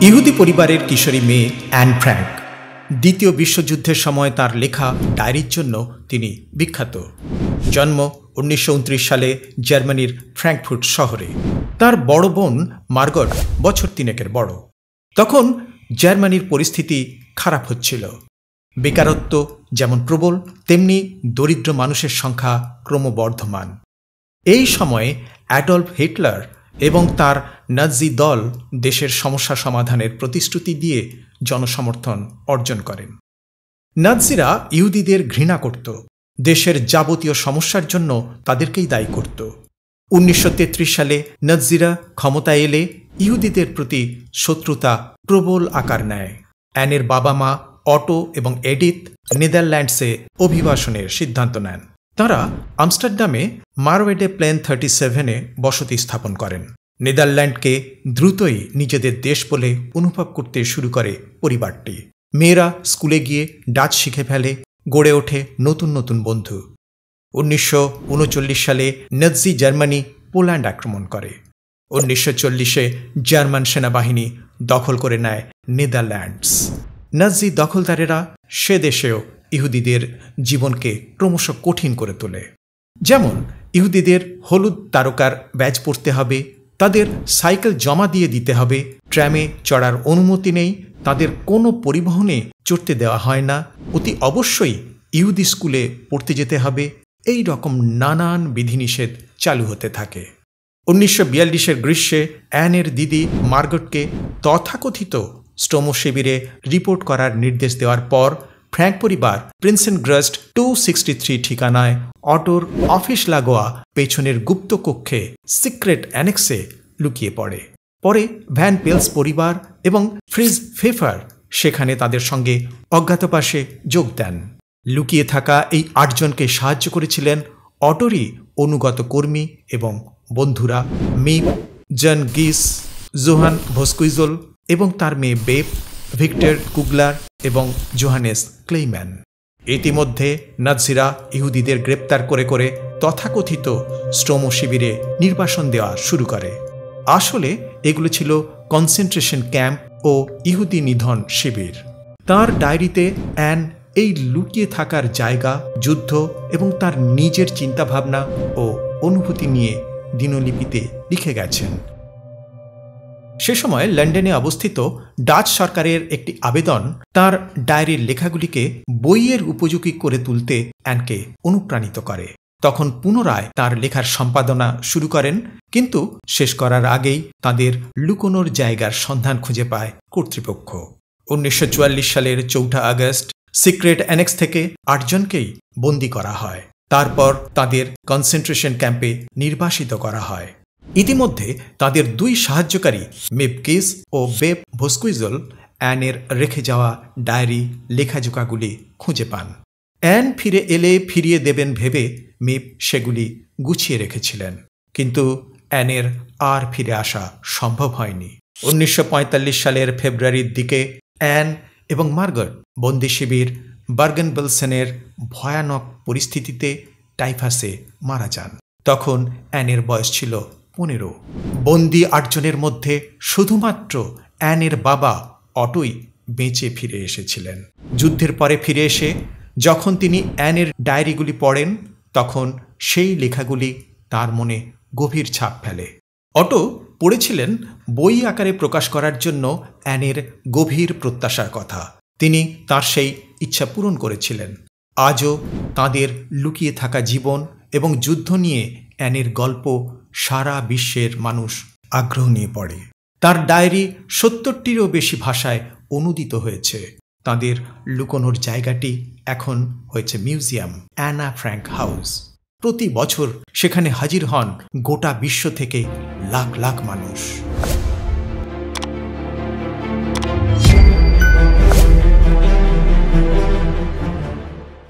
ইহুদি পরিবারের কিশোরী মেয়ে অ্যান ফ্র্যাঙ্ক। দ্বিতীয় বিশ্বযুদ্ধের সময় তার লেখা ডায়েরির জন্য তিনি বিখ্যাত। জন্ম 1929 সালে জার্মানির ফ্র্যাঙ্কফুর্ট শহরে। তার বড় বোন মার্গট বছর 3 বড়। তখন জার্মানির পরিস্থিতি খারাপ হচ্ছিল। বেকারত্ব যেমন প্রবল, তেমনি দরিদ্র মানুষের সংখ্যা ক্রমবর্ধমান। এই সময়ে অ্যাডলফ হিটলার এবং তার নাৎজি দল দেশের সমস্যা সমাধানের প্রতিশ্রুতি দিয়ে জনসমর্থন অর্জন করেন। নাৎজিরা ইহুদিদের ঘৃণা করত, দেশের যাবতীয় সমস্যার জন্য তাদেরকেই দায়ী করত। 1933 সালে নাৎজিরা ক্ষমতায় এলে ইহুদিদের প্রতি শত্রুতা প্রবল আকার নেয়। অ্যানের বাবা মা অটো এবং এডিথ নেদারল্যান্ডসে অভিবাসনের সিদ্ধান্ত নেন। তারা আমস্টারডামে মারওয়েডে প্লেন 37-এ বসতি স্থাপন করেন। নেদারল্যান্ডকে দ্রুতই নিজেদের দেশ বলে অনুভব করতে শুরু করে পরিবারটি। মেয়েরা স্কুলে গিয়ে ডাচ শিখে ফেলে, গড়ে ওঠে নতুন নতুন বন্ধু। 1939 সালে নাৎজি জার্মানি পোল্যান্ড আক্রমণ করে। 1940-এ জার্মান সেনাবাহিনী দখল করে নেয় নেদারল্যান্ডস। নাৎজি দখলদারেরা সে দেশেও ইহুদিদের জীবনকে ক্রমশ কঠিন করে তোলে। যেমন ইহুদিদের হলুদ তারকার ব্যাজ পরতে হবে, তাদের সাইকেল জমা দিয়ে দিতে হবে, ট্রামে চড়ার অনুমতি নেই, তাদের কোনো পরিবহনে চড়তে দেওয়া হয় না, অতি অবশ্যই ইহুদি স্কুলে পড়তে যেতে হবে। এই রকম নানান বিধিনিষেধ চালু হতে থাকে। 1942-এর গ্রীষ্মে অ্যানের দিদি মার্গটকে তথাকথিত স্টোমো শিবিরে রিপোর্ট করার নির্দেশ দেওয়ার পর ফ্র্যাঙ্ক পরিবার প্রিন্সেনগ্রাস্ট 263 ঠিকানায় অটোর অফিস লাগোয়া পেছনের গুপ্ত কক্ষে সিক্রেট অ্যানেক্সে লুকিয়ে পড়ে। পরে ভ্যান পেলস পরিবার এবং ফ্রিজ ফেফার সেখানে তাদের সঙ্গে অজ্ঞাতবাসে যোগ দেন। লুকিয়ে থাকা এই 8 জনকে সাহায্য করেছিলেন অটোরই অনুগত কর্মী এবং বন্ধুরা মিপ, জন গিস, জোহান ভস্কুইজল এবং তার মেয়ে বেপ, ভিক্টর কুগলার এবং জোহানেস ক্লেইম্যান। ইতিমধ্যে নাৎজিরা ইহুদিদের গ্রেপ্তার করে করে তথাকথিত স্টোমো শিবিরে নির্বাসন দেওয়া শুরু করে। আসলে এগুলো ছিল কনসেন্ট্রেশন ক্যাম্প ও ইহুদি নিধন শিবির। তার ডায়েরিতে অ্যান এই লুকিয়ে থাকার জায়গা, যুদ্ধ এবং তার নিজের চিন্তাভাবনা ও অনুভূতি নিয়ে দিনলিপিতে লিখে গেছেন। সে সময় লন্ডনে অবস্থিত ডাচ সরকারের একটি আবেদন তার ডায়েরির লেখাগুলিকে বইয়ের উপযোগী করে তুলতে অ্যানকে অনুপ্রাণিত করে। তখন পুনরায় তার লেখার সম্পাদনা শুরু করেন, কিন্তু শেষ করার আগেই তাদের লুকোনোর জায়গার সন্ধান খুঁজে পায় কর্তৃপক্ষ। 1944 সালের 4 আগস্ট সিক্রেট অ্যানেক্স থেকে 8 জনকেই বন্দী করা হয়। তারপর তাদের কনসেন্ট্রেশন ক্যাম্পে নির্বাসিত করা হয়। ইতিমধ্যে তাদের 2 সাহায্যকারী মিপকিস ও বেপ ভস্কুইজল অ্যানের রেখে যাওয়া ডায়েরি লেখাজোকাগুলি খুঁজে পান। অ্যান ফিরে এলে ফিরিয়ে দেবেন ভেবে মিপ সেগুলি গুছিয়ে রেখেছিলেন, কিন্তু অ্যানের আর ফিরে আসা সম্ভব হয়নি। 1945 সালের ফেব্রুয়ারির দিকে অ্যান এবং মার্গট বন্দি শিবির বার্গেন-বেলসেনের ভয়ানক পরিস্থিতিতে টাইফাসে মারা যান। তখন অ্যানের বয়স ছিল 15। বন্দি 8 জনের মধ্যে শুধুমাত্র অ্যানের বাবা অটোই বেঁচে ফিরে এসেছিলেন। যুদ্ধের পরে ফিরে এসে যখন তিনি অ্যানের ডায়েরিগুলি পড়েন, তখন সেই লেখাগুলি তার মনে গভীর ছাপ ফেলে। অটো পড়েছিলেন বই আকারে প্রকাশ করার জন্য অ্যানের গভীর প্রত্যাশার কথা। তিনি তার সেই ইচ্ছা পূরণ করেছিলেন। আজও তাদের লুকিয়ে থাকা জীবন এবং যুদ্ধ নিয়ে অ্যানের গল্প সারা বিশ্বের মানুষ আগ্রহ নিয়ে পড়ে। তার ডায়েরি 70টিরও বেশি ভাষায় অনুদিত হয়েছে। তাদের লুকোনোর জায়গাটি এখন হয়েছে মিউজিয়াম, অ্যানা ফ্র্যাঙ্ক হাউস। প্রতি বছর সেখানে হাজির হন গোটা বিশ্ব থেকে লাখ লাখ মানুষ।